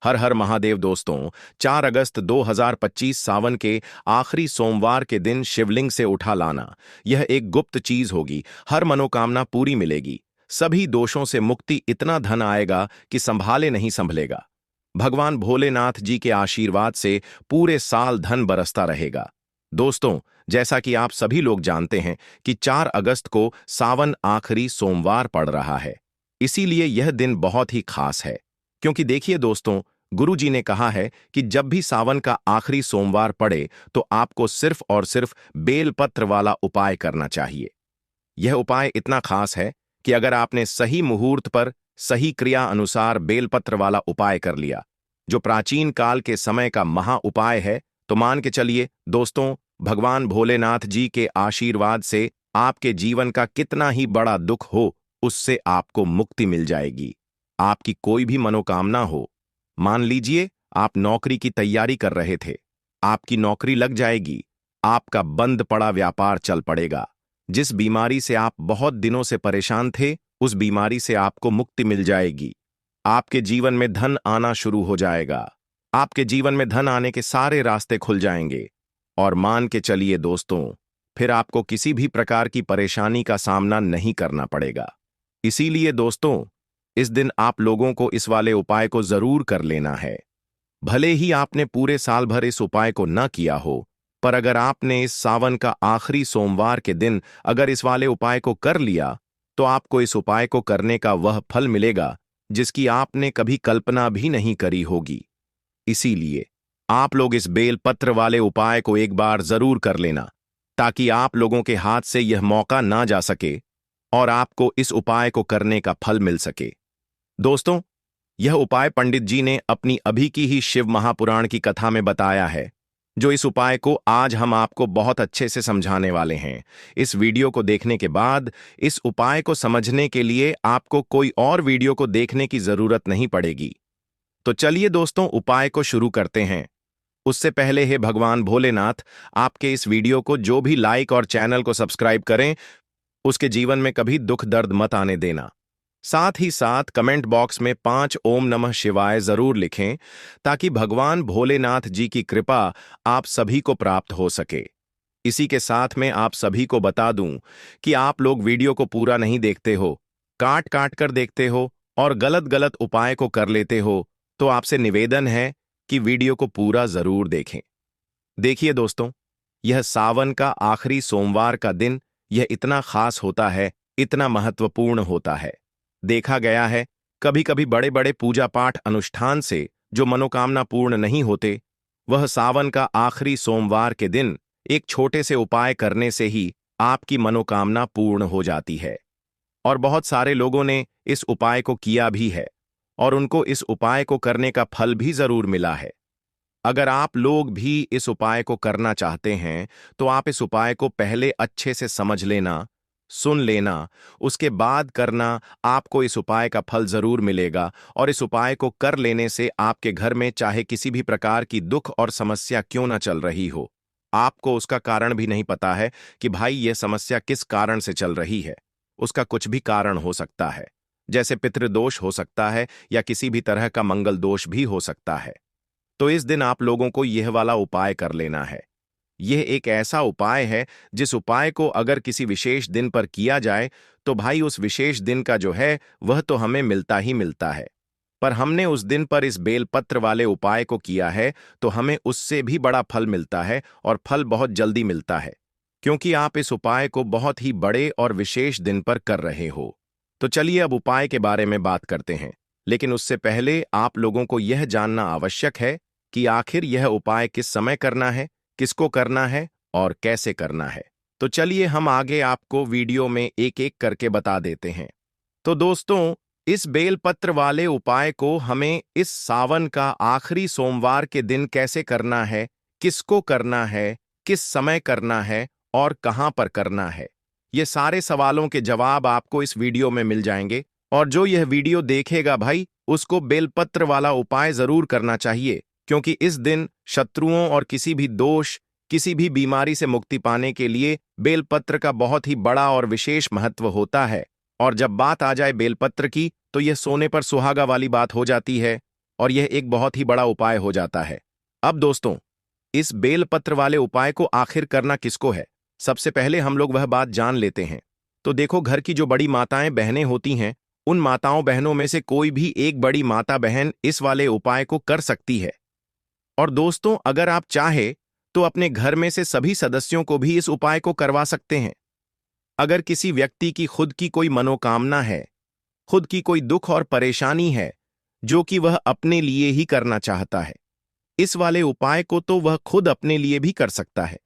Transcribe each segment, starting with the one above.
हर हर महादेव दोस्तों। 4 अगस्त 2025 सावन के आखिरी सोमवार के दिन शिवलिंग से उठा लाना, यह एक गुप्त चीज होगी। हर मनोकामना पूरी मिलेगी, सभी दोषों से मुक्ति, इतना धन आएगा कि संभाले नहीं संभलेगा। भगवान भोलेनाथ जी के आशीर्वाद से पूरे साल धन बरसता रहेगा। दोस्तों, जैसा कि आप सभी लोग जानते हैं कि 4 अगस्त को सावन आखिरी सोमवार पड़ रहा है, इसीलिए यह दिन बहुत ही खास है। क्योंकि देखिए दोस्तों, गुरु जी ने कहा है कि जब भी सावन का आखिरी सोमवार पड़े तो आपको सिर्फ और सिर्फ बेलपत्र वाला उपाय करना चाहिए। यह उपाय इतना खास है कि अगर आपने सही मुहूर्त पर सही क्रिया अनुसार बेलपत्र वाला उपाय कर लिया, जो प्राचीन काल के समय का महा उपाय है, तो मान के चलिए दोस्तों, भगवान भोलेनाथ जी के आशीर्वाद से आपके जीवन का कितना ही बड़ा दुख हो, उससे आपको मुक्ति मिल जाएगी। आपकी कोई भी मनोकामना हो, मान लीजिए आप नौकरी की तैयारी कर रहे थे, आपकी नौकरी लग जाएगी, आपका बंद पड़ा व्यापार चल पड़ेगा, जिस बीमारी से आप बहुत दिनों से परेशान थे, उस बीमारी से आपको मुक्ति मिल जाएगी। आपके जीवन में धन आना शुरू हो जाएगा, आपके जीवन में धन आने के सारे रास्ते खुल जाएंगे। और मान के चलिए दोस्तों, फिर आपको किसी भी प्रकार की परेशानी का सामना नहीं करना पड़ेगा। इसीलिए दोस्तों, इस दिन आप लोगों को इस वाले उपाय को जरूर कर लेना है। भले ही आपने पूरे साल भर इस उपाय को न किया हो, पर अगर आपने इस सावन का आखिरी सोमवार के दिन अगर इस वाले उपाय को कर लिया, तो आपको इस उपाय को करने का वह फल मिलेगा जिसकी आपने कभी कल्पना भी नहीं करी होगी। इसीलिए आप लोग इस बेलपत्र वाले उपाय को एक बार जरूर कर लेना, ताकि आप लोगों के हाथ से यह मौका ना जा सके और आपको इस उपाय को करने का फल मिल सके। दोस्तों, यह उपाय पंडित जी ने अपनी अभी की ही शिव महापुराण की कथा में बताया है, जो इस उपाय को आज हम आपको बहुत अच्छे से समझाने वाले हैं। इस वीडियो को देखने के बाद इस उपाय को समझने के लिए आपको कोई और वीडियो को देखने की जरूरत नहीं पड़ेगी। तो चलिए दोस्तों, उपाय को शुरू करते हैं। उससे पहले हे भगवान भोलेनाथ, आपके इस वीडियो को जो भी लाइक और चैनल को सब्सक्राइब करें, उसके जीवन में कभी दुख दर्द मत आने देना। साथ ही साथ कमेंट बॉक्स में 5 ओम नमः शिवाय जरूर लिखें, ताकि भगवान भोलेनाथ जी की कृपा आप सभी को प्राप्त हो सके। इसी के साथ में आप सभी को बता दूं कि आप लोग वीडियो को पूरा नहीं देखते हो, काट काट कर देखते हो और गलत गलत उपाय को कर लेते हो, तो आपसे निवेदन है कि वीडियो को पूरा जरूर देखें। देखिए दोस्तों, यह सावन का आखिरी सोमवार का दिन यह इतना खास होता है, इतना महत्वपूर्ण होता है। देखा गया है, कभी कभी बड़े बड़े पूजा पाठ अनुष्ठान से जो मनोकामना पूर्ण नहीं होते, वह सावन का आखिरी सोमवार के दिन एक छोटे से उपाय करने से ही आपकी मनोकामना पूर्ण हो जाती है। और बहुत सारे लोगों ने इस उपाय को किया भी है और उनको इस उपाय को करने का फल भी जरूर मिला है। अगर आप लोग भी इस उपाय को करना चाहते हैं, तो आप इस उपाय को पहले अच्छे से समझ लेना, सुन लेना, उसके बाद करना। आपको इस उपाय का फल जरूर मिलेगा और इस उपाय को कर लेने से आपके घर में चाहे किसी भी प्रकार की दुख और समस्या क्यों ना चल रही हो, आपको उसका कारण भी नहीं पता है कि भाई यह समस्या किस कारण से चल रही है। उसका कुछ भी कारण हो सकता है, जैसे पितृदोष हो सकता है या किसी भी तरह का मंगल दोष भी हो सकता है। तो इस दिन आप लोगों को यह वाला उपाय कर लेना है। यह एक ऐसा उपाय है जिस उपाय को अगर किसी विशेष दिन पर किया जाए, तो भाई उस विशेष दिन का जो है वह तो हमें मिलता ही मिलता है। पर हमने उस दिन पर इस बेलपत्र वाले उपाय को किया है, तो हमें उससे भी बड़ा फल मिलता है और फल बहुत जल्दी मिलता है, क्योंकि आप इस उपाय को बहुत ही बड़े और विशेष दिन पर कर रहे हो। तो चलिए अब उपाय के बारे में बात करते हैं, लेकिन उससे पहले आप लोगों को यह जानना आवश्यक है कि आखिर यह उपाय किस समय करना है, किसको करना है और कैसे करना है। तो चलिए हम आगे आपको वीडियो में एक एक करके बता देते हैं। तो दोस्तों, इस बेलपत्र वाले उपाय को हमें इस सावन का आखिरी सोमवार के दिन कैसे करना है, किसको करना है, किस समय करना है और कहां पर करना है, ये सारे सवालों के जवाब आपको इस वीडियो में मिल जाएंगे। और जो यह वीडियो देखेगा भाई, उसको बेलपत्र वाला उपाय जरूर करना चाहिए, क्योंकि इस दिन शत्रुओं और किसी भी दोष, किसी भी बीमारी से मुक्ति पाने के लिए बेलपत्र का बहुत ही बड़ा और विशेष महत्व होता है। और जब बात आ जाए बेलपत्र की, तो यह सोने पर सुहागा वाली बात हो जाती है। और यह एक बहुत ही बड़ा उपाय हो जाता है। अब दोस्तों, इस बेलपत्र वाले उपाय को आखिर करना किसको है? सबसे पहले हम लोग वह बात जान लेते हैं। तो देखो, घर की जो बड़ी माताएं बहनें होती हैं, उन माताओं बहनों में से कोई भी एक बड़ी माता बहन इस वाले उपाय को कर सकती है। और दोस्तों, अगर आप चाहे तो अपने घर में से सभी सदस्यों को भी इस उपाय को करवा सकते हैं। अगर किसी व्यक्ति की खुद की कोई मनोकामना है, खुद की कोई दुख और परेशानी है जो कि वह अपने लिए ही करना चाहता है, इस वाले उपाय को तो वह खुद अपने लिए भी कर सकता है।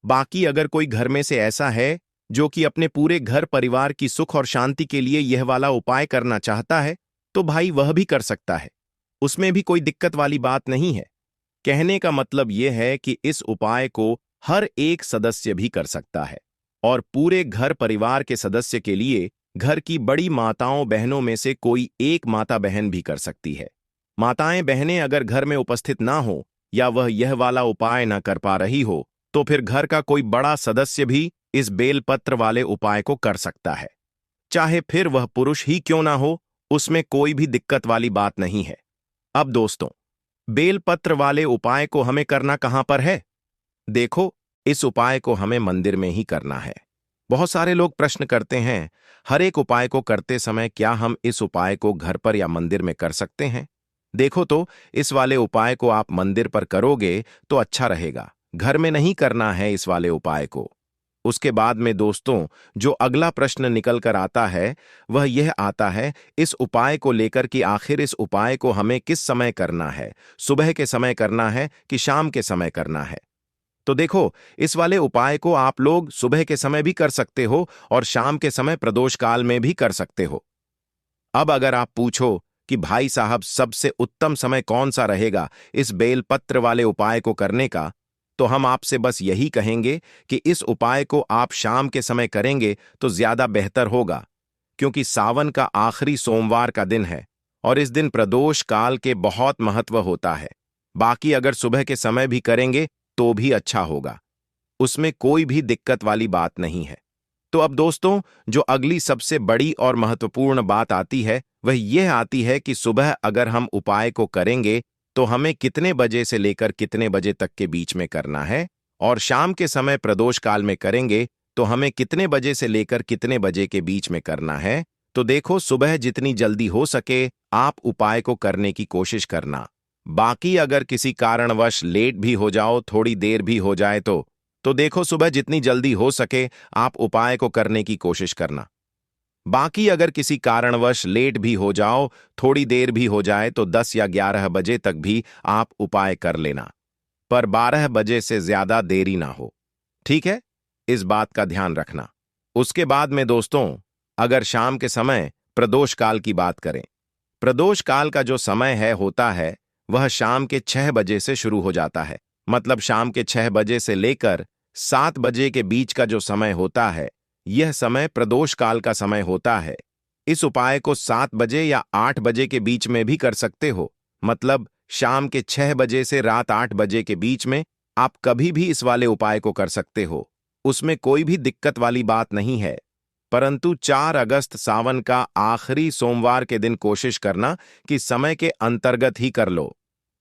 बाकी अगर कोई घर में से ऐसा है जो कि अपने पूरे घर परिवार की सुख और शांति के लिए यह वाला उपाय करना चाहता है, तो भाई वह भी कर सकता है। उसमें भी कोई दिक्कत वाली बात नहीं है। कहने का मतलब यह है कि इस उपाय को हर एक सदस्य भी कर सकता है और पूरे घर परिवार के सदस्य के लिए घर की बड़ी माताओं बहनों में से कोई एक माता बहन भी कर सकती है। माताएं बहनें अगर घर में उपस्थित ना हो या वह यह वाला उपाय ना कर पा रही हो, तो फिर घर का कोई बड़ा सदस्य भी इस बेलपत्र वाले उपाय को कर सकता है। चाहे फिर वह पुरुष ही क्यों ना हो, उसमें कोई भी दिक्कत वाली बात नहीं है। अब दोस्तों, बेलपत्र वाले उपाय को हमें करना कहां पर है? देखो, इस उपाय को हमें मंदिर में ही करना है। बहुत सारे लोग प्रश्न करते हैं, हर एक उपाय को करते समय क्या हम इस उपाय को घर पर या मंदिर में कर सकते हैं? देखो तो, इस वाले उपाय को आप मंदिर पर करोगे तो अच्छा रहेगा। घर में नहीं करना है इस वाले उपाय को। उसके बाद में दोस्तों, जो अगला प्रश्न निकल कर आता है वह यह आता है इस उपाय को लेकर कि आखिर इस उपाय को हमें किस समय करना है, सुबह के समय करना है कि शाम के समय करना है? तो देखो, इस वाले उपाय को आप लोग सुबह के समय भी कर सकते हो और शाम के समय प्रदोष काल में भी कर सकते हो। अब अगर आप पूछो कि भाई साहब सबसे उत्तम समय कौन सा रहेगा इस बेलपत्र वाले उपाय को करने का, तो हम आपसे बस यही कहेंगे कि इस उपाय को आप शाम के समय करेंगे तो ज्यादा बेहतर होगा, क्योंकि सावन का आखिरी सोमवार का दिन है और इस दिन प्रदोष काल के बहुत महत्व होता है। बाकी अगर सुबह के समय भी करेंगे तो भी अच्छा होगा, उसमें कोई भी दिक्कत वाली बात नहीं है। तो अब दोस्तों, जो अगली सबसे बड़ी और महत्वपूर्ण बात आती है वह यह आती है कि सुबह अगर हम उपाय को करेंगे तो हमें कितने बजे से लेकर कितने बजे तक के बीच में करना है, और शाम के समय प्रदोष काल में करेंगे तो हमें कितने बजे से लेकर कितने बजे के बीच में करना है। तो देखो, सुबह जितनी जल्दी हो सके आप उपाय को करने की कोशिश करना। बाकी अगर किसी कारणवश लेट भी हो जाओ, थोड़ी देर भी हो जाए तो देखो, सुबह जितनी जल्दी हो सके आप उपाय को करने की कोशिश करना। बाकी अगर किसी कारणवश लेट भी हो जाओ, थोड़ी देर भी हो जाए, तो 10 या 11 बजे तक भी आप उपाय कर लेना, पर 12 बजे से ज्यादा देरी ना हो। ठीक है, इस बात का ध्यान रखना। उसके बाद में दोस्तों, अगर शाम के समय प्रदोष काल की बात करें, प्रदोष काल का जो समय होता है वह शाम के 6 बजे से शुरू हो जाता है। मतलब शाम के 6 बजे से लेकर 7 बजे के बीच का जो समय होता है, यह समय प्रदोष काल का समय होता है। इस उपाय को 7 बजे या 8 बजे के बीच में भी कर सकते हो। मतलब शाम के 6 बजे से रात 8 बजे के बीच में आप कभी भी इस वाले उपाय को कर सकते हो, उसमें कोई भी दिक्कत वाली बात नहीं है। परंतु 4 अगस्त सावन का आखिरी सोमवार के दिन कोशिश करना कि समय के अंतर्गत ही कर लो।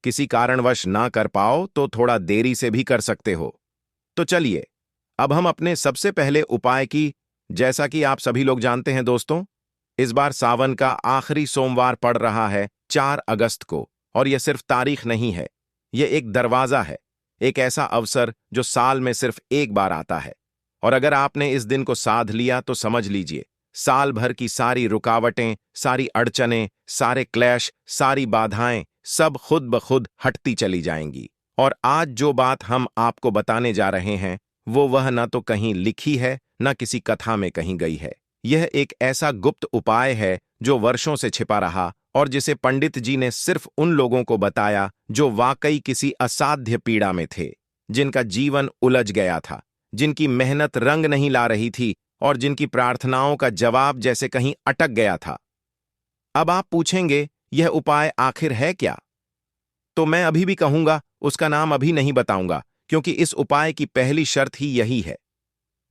किसी कारणवश ना कर पाओ तो थोड़ा देरी से भी कर सकते हो। तो चलिए, अब हम अपने सबसे पहले उपाय की, जैसा कि आप सभी लोग जानते हैं दोस्तों, इस बार सावन का आखिरी सोमवार पड़ रहा है 4 अगस्त को, और यह सिर्फ तारीख नहीं है, यह एक दरवाजा है, एक ऐसा अवसर जो साल में सिर्फ एक बार आता है। और अगर आपने इस दिन को साध लिया तो समझ लीजिए, साल भर की सारी रुकावटें, सारी अड़चनें, सारे क्लेश, सारी बाधाएं सब खुद ब खुद हटती चली जाएंगी। और आज जो बात हम आपको बताने जा रहे हैं वो वह न तो कहीं लिखी है न किसी कथा में कहीं गई है। यह एक ऐसा गुप्त उपाय है जो वर्षों से छिपा रहा और जिसे पंडित जी ने सिर्फ उन लोगों को बताया जो वाकई किसी असाध्य पीड़ा में थे, जिनका जीवन उलझ गया था, जिनकी मेहनत रंग नहीं ला रही थी और जिनकी प्रार्थनाओं का जवाब जैसे कहीं अटक गया था। अब आप पूछेंगे, यह उपाय आखिर है क्या? तो मैं अभी भी कहूंगा, उसका नाम अभी नहीं बताऊंगा, क्योंकि इस उपाय की पहली शर्त ही यही है,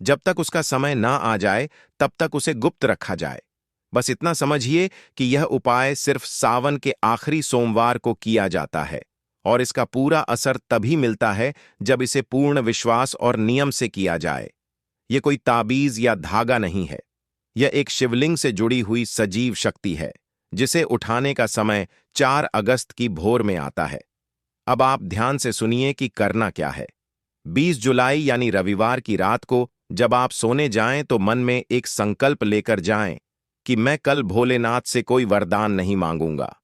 जब तक उसका समय ना आ जाए तब तक उसे गुप्त रखा जाए। बस इतना समझिए कि यह उपाय सिर्फ सावन के आखिरी सोमवार को किया जाता है और इसका पूरा असर तभी मिलता है जब इसे पूर्ण विश्वास और नियम से किया जाए। यह कोई ताबीज या धागा नहीं है। यह एक शिवलिंग से जुड़ी हुई सजीव शक्ति है जिसे उठाने का समय 4 अगस्त की भोर में आता है। अब आप ध्यान से सुनिए कि करना क्या है। 20 जुलाई यानी रविवार की रात को जब आप सोने जाएं तो मन में एक संकल्प लेकर जाएं कि मैं कल भोलेनाथ से कोई वरदान नहीं मांगूंगा।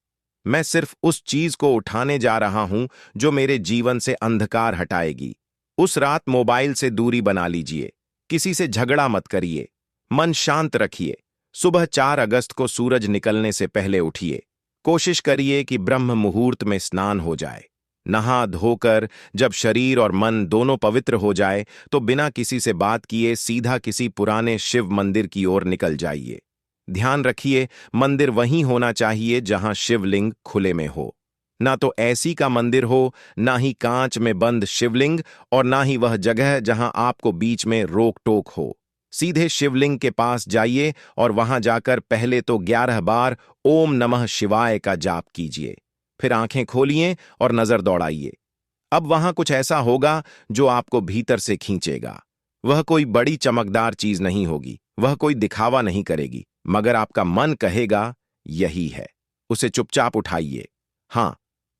मैं सिर्फ उस चीज को उठाने जा रहा हूं जो मेरे जीवन से अंधकार हटाएगी। उस रात मोबाइल से दूरी बना लीजिए, किसी से झगड़ा मत करिए, मन शांत रखिए। सुबह 4 अगस्त को सूरज निकलने से पहले उठिए। कोशिश करिए कि ब्रह्म मुहूर्त में स्नान हो जाए। नहा धोकर जब शरीर और मन दोनों पवित्र हो जाए तो बिना किसी से बात किए सीधा किसी पुराने शिव मंदिर की ओर निकल जाइए। ध्यान रखिए, मंदिर वहीं होना चाहिए जहां शिवलिंग खुले में हो। ना तो ऐसी का मंदिर हो, ना ही कांच में बंद शिवलिंग, और ना ही वह जगह जहां आपको बीच में रोक टोक हो। सीधे शिवलिंग के पास जाइए और वहां जाकर पहले तो 11 बार ओम नमः शिवाय का जाप कीजिए। फिर आंखें खोलिए और नजर दौड़ाइए। अब वहां कुछ ऐसा होगा जो आपको भीतर से खींचेगा। वह कोई बड़ी चमकदार चीज नहीं होगी, वह कोई दिखावा नहीं करेगी, मगर आपका मन कहेगा यही है। उसे चुपचाप उठाइए। हां,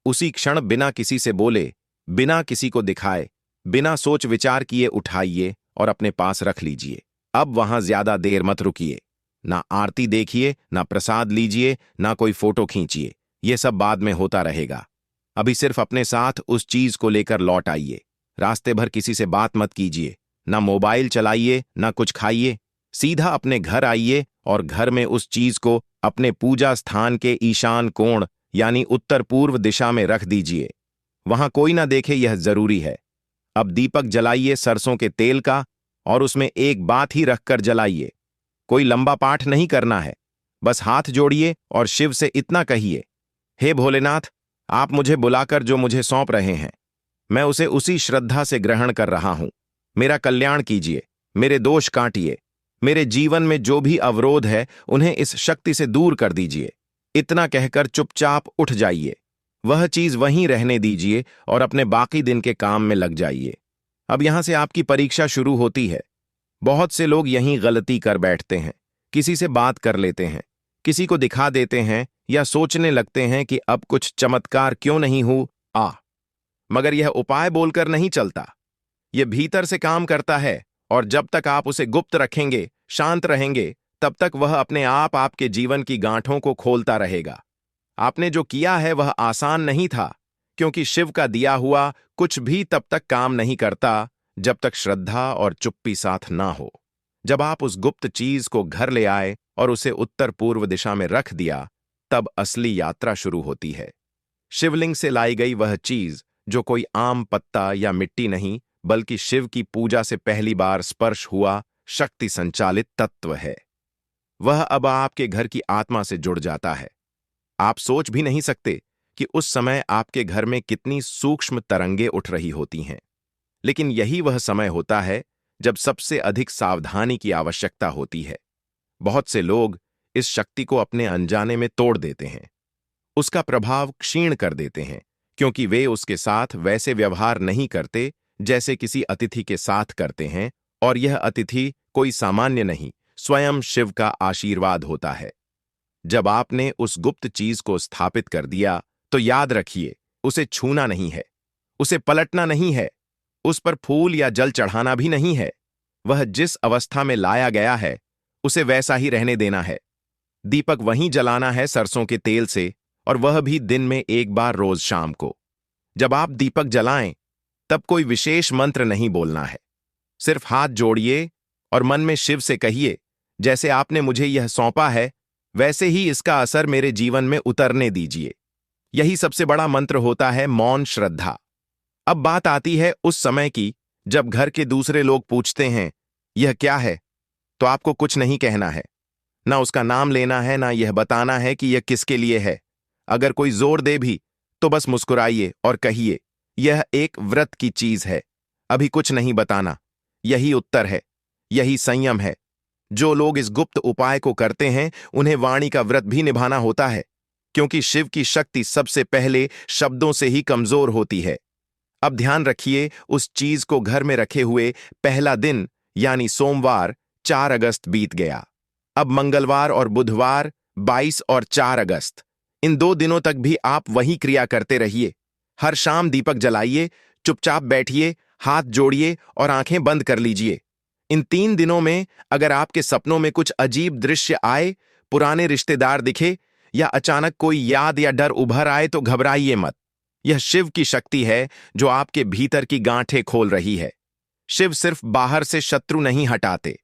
उसी क्षण बिना किसी से बोले, बिना किसी को दिखाए, बिना सोच विचार किए उठाइए और अपने पास रख लीजिए। अब वहां ज्यादा देर मत रुकिए। ना आरती देखिए, ना प्रसाद लीजिए, ना कोई फोटो खींचिए। ये सब बाद में होता रहेगा। अभी सिर्फ अपने साथ उस चीज को लेकर लौट आइए। रास्ते भर किसी से बात मत कीजिए, ना मोबाइल चलाइए, ना कुछ खाइए। सीधा अपने घर आइए और घर में उस चीज को अपने पूजा स्थान के ईशान कोण यानी उत्तर पूर्व दिशा में रख दीजिए। वहां कोई ना देखे, यह जरूरी है। अब दीपक जलाइए सरसों के तेल का, और उसमें एक बात ही रखकर जलाइए। कोई लंबा पाठ नहीं करना है, बस हाथ जोड़िए और शिव से इतना कहिए, हे भोलेनाथ, आप मुझे बुलाकर जो मुझे सौंप रहे हैं, मैं उसे उसी श्रद्धा से ग्रहण कर रहा हूं। मेरा कल्याण कीजिए, मेरे दोष काटिए, मेरे जीवन में जो भी अवरोध है उन्हें इस शक्ति से दूर कर दीजिए। इतना कहकर चुपचाप उठ जाइए। वह चीज वहीं रहने दीजिए और अपने बाकी दिन के काम में लग जाइए। अब यहां से आपकी परीक्षा शुरू होती है। बहुत से लोग यहीं गलती कर बैठते हैं। किसी से बात कर लेते हैं, किसी को दिखा देते हैं, या सोचने लगते हैं कि अब कुछ चमत्कार क्यों नहीं हो मगर यह उपाय बोलकर नहीं चलता। यह भीतर से काम करता है, और जब तक आप उसे गुप्त रखेंगे, शांत रहेंगे, तब तक वह अपने आप आपके जीवन की गांठों को खोलता रहेगा। आपने जो किया है वह आसान नहीं था, क्योंकि शिव का दिया हुआ कुछ भी तब तक काम नहीं करता जब तक श्रद्धा और चुप्पी साथ ना हो। जब आप उस गुप्त चीज को घर ले आए और उसे उत्तर पूर्व दिशा में रख दिया, तब असली यात्रा शुरू होती है। शिवलिंग से लाई गई वह चीज, जो कोई आम पत्ता या मिट्टी नहीं, बल्कि शिव की पूजा से पहली बार स्पर्श हुआ शक्ति संचालित तत्व है। वह अब आपके घर की आत्मा से जुड़ जाता है। आप सोच भी नहीं सकते कि उस समय आपके घर में कितनी सूक्ष्म तरंगे उठ रही होती हैं। लेकिन यही वह समय होता है जब सबसे अधिक सावधानी की आवश्यकता होती है। बहुत से लोग इस शक्ति को अपने अनजाने में तोड़ देते हैं, उसका प्रभाव क्षीण कर देते हैं, क्योंकि वे उसके साथ वैसे व्यवहार नहीं करते जैसे किसी अतिथि के साथ करते हैं, और यह अतिथि कोई सामान्य नहीं, स्वयं शिव का आशीर्वाद होता है। जब आपने उस गुप्त चीज को स्थापित कर दिया, तो याद रखिए, उसे छूना नहीं है, उसे पलटना नहीं है, उस पर फूल या जल चढ़ाना भी नहीं है। वह जिस अवस्था में लाया गया है उसे वैसा ही रहने देना है। दीपक वहीं जलाना है सरसों के तेल से, और वह भी दिन में एक बार रोज शाम को। जब आप दीपक जलाएं, तब कोई विशेष मंत्र नहीं बोलना है। सिर्फ हाथ जोड़िए और मन में शिव से कहिए, जैसे आपने मुझे यह सौंपा है वैसे ही इसका असर मेरे जीवन में उतरने दीजिए। यही सबसे बड़ा मंत्र होता है मौन श्रद्धा। अब बात आती है उस समय की जब घर के दूसरे लोग पूछते हैं यह क्या है, तो आपको कुछ नहीं कहना है, ना उसका नाम लेना है, ना यह बताना है कि यह किसके लिए है। अगर कोई जोर दे भी तो बस मुस्कुराइए और कहिए, यह एक व्रत की चीज है, अभी कुछ नहीं बताना। यही उत्तर है, यही संयम है। जो लोग इस गुप्त उपाय को करते हैं उन्हें वाणी का व्रत भी निभाना होता है, क्योंकि शिव की शक्ति सबसे पहले शब्दों से ही कमजोर होती है। अब ध्यान रखिए, उस चीज को घर में रखे हुए पहला दिन यानी सोमवार 4 अगस्त बीत गया। अब मंगलवार और बुधवार 22 और 4 अगस्त, इन 2 दिनों तक भी आप वही क्रिया करते रहिए। हर शाम दीपक जलाइए, चुपचाप बैठिए, हाथ जोड़िए और आंखें बंद कर लीजिए। इन 3 दिनों में अगर आपके सपनों में कुछ अजीब दृश्य आए, पुराने रिश्तेदार दिखे या अचानक कोई याद या डर उभर आए तो घबराइए मत। यह शिव की शक्ति है जो आपके भीतर की गांठें खोल रही है। शिव सिर्फ बाहर से शत्रु नहीं हटाते,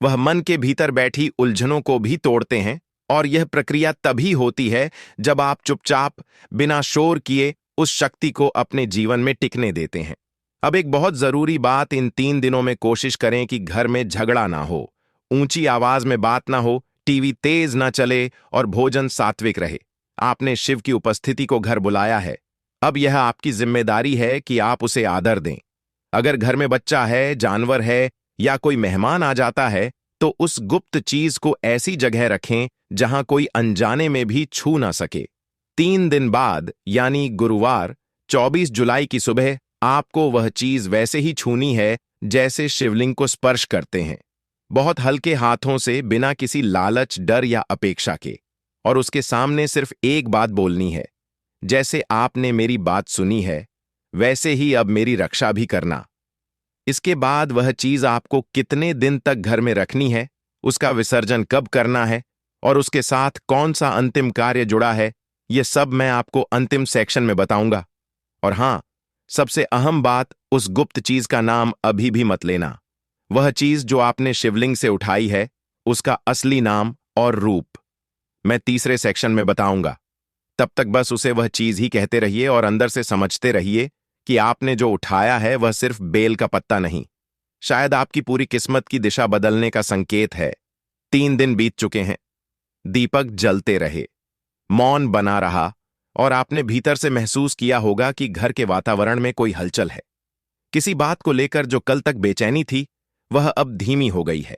वह मन के भीतर बैठी उलझनों को भी तोड़ते हैं। और यह प्रक्रिया तभी होती है जब आप चुपचाप बिना शोर किए उस शक्ति को अपने जीवन में टिकने देते हैं। अब एक बहुत जरूरी बात, इन 3 दिनों में कोशिश करें कि घर में झगड़ा ना हो, ऊंची आवाज में बात ना हो, टीवी तेज ना चले और भोजन सात्विक रहे। आपने शिव की उपस्थिति को घर बुलाया है, अब यह आपकी जिम्मेदारी है कि आप उसे आदर दें। अगर घर में बच्चा है, जानवर है या कोई मेहमान आ जाता है तो उस गुप्त चीज को ऐसी जगह रखें जहां कोई अनजाने में भी छू ना सके। 3 दिन बाद यानी गुरुवार 24 जुलाई की सुबह आपको वह चीज वैसे ही छूनी है जैसे शिवलिंग को स्पर्श करते हैं, बहुत हल्के हाथों से, बिना किसी लालच, डर या अपेक्षा के। और उसके सामने सिर्फ एक बात बोलनी है, जैसे आपने मेरी बात सुनी है वैसे ही अब मेरी रक्षा भी करना। इसके बाद वह चीज आपको कितने दिन तक घर में रखनी है, उसका विसर्जन कब करना है और उसके साथ कौन सा अंतिम कार्य जुड़ा है, यह सब मैं आपको अंतिम सेक्शन में बताऊंगा। और हां, सबसे अहम बात, उस गुप्त चीज का नाम अभी भी मत लेना। वह चीज जो आपने शिवलिंग से उठाई है, उसका असली नाम और रूप मैं तीसरे सेक्शन में बताऊंगा। तब तक बस उसे वह चीज ही कहते रहिए और अंदर से समझते रहिए कि आपने जो उठाया है वह सिर्फ बेल का पत्ता नहीं, शायद आपकी पूरी किस्मत की दिशा बदलने का संकेत है। 3 दिन बीत चुके हैं, दीपक जलते रहे, मौन बना रहा और आपने भीतर से महसूस किया होगा कि घर के वातावरण में कोई हलचल है। किसी बात को लेकर जो कल तक बेचैनी थी वह अब धीमी हो गई है।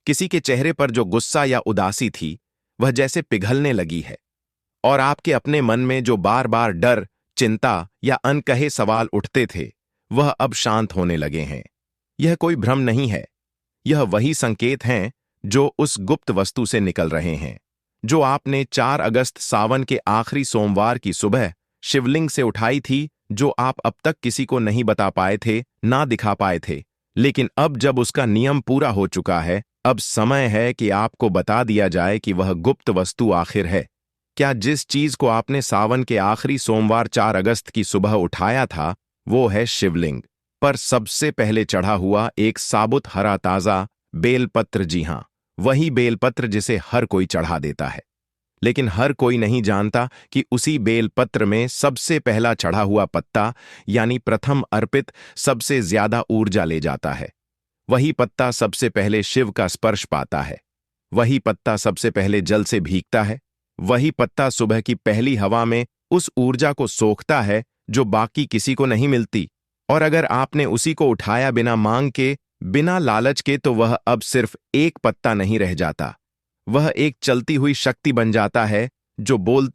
किसी के चेहरे पर जो गुस्सा या उदासी थी वह जैसे पिघलने लगी है। और आपके अपने मन में जो बार बार डर, चिंता या अनकहे सवाल उठते थे वह अब शांत होने लगे हैं। यह कोई भ्रम नहीं है, यह वही संकेत हैं जो उस गुप्त वस्तु से निकल रहे हैं, जो आपने 4 अगस्त सावन के आखिरी सोमवार की सुबह शिवलिंग से उठाई थी, जो आप अब तक किसी को नहीं बता पाए थे, ना दिखा पाए थे। लेकिन अब जब उसका नियम पूरा हो चुका है, अब समय है कि आपको बता दिया जाए कि वह गुप्त वस्तु आखिर है क्या। जिस चीज को आपने सावन के आखिरी सोमवार 4 अगस्त की सुबह उठाया था वो है शिवलिंग पर सबसे पहले चढ़ा हुआ एक साबुत हरा ताजा बेलपत्र। जी हां, वही बेलपत्र जिसे हर कोई चढ़ा देता है, लेकिन हर कोई नहीं जानता कि उसी बेलपत्र में सबसे पहला चढ़ा हुआ पत्ता यानी प्रथम अर्पित सबसे ज्यादा ऊर्जा ले जाता है। वही पत्ता सबसे पहले शिव का स्पर्श पाता है, वही पत्ता सबसे पहले जल से भीगता है, वही पत्ता सुबह की पहली हवा में उस ऊर्जा को सोखता है जो बाकी किसी को नहीं मिलती। और अगर आपने उसी को उठाया बिना मांग के, बिना लालच के, तो वह अब सिर्फ एक पत्ता नहीं रह जाता, वह एक चलती हुई शक्ति बन जाता है जो बोलती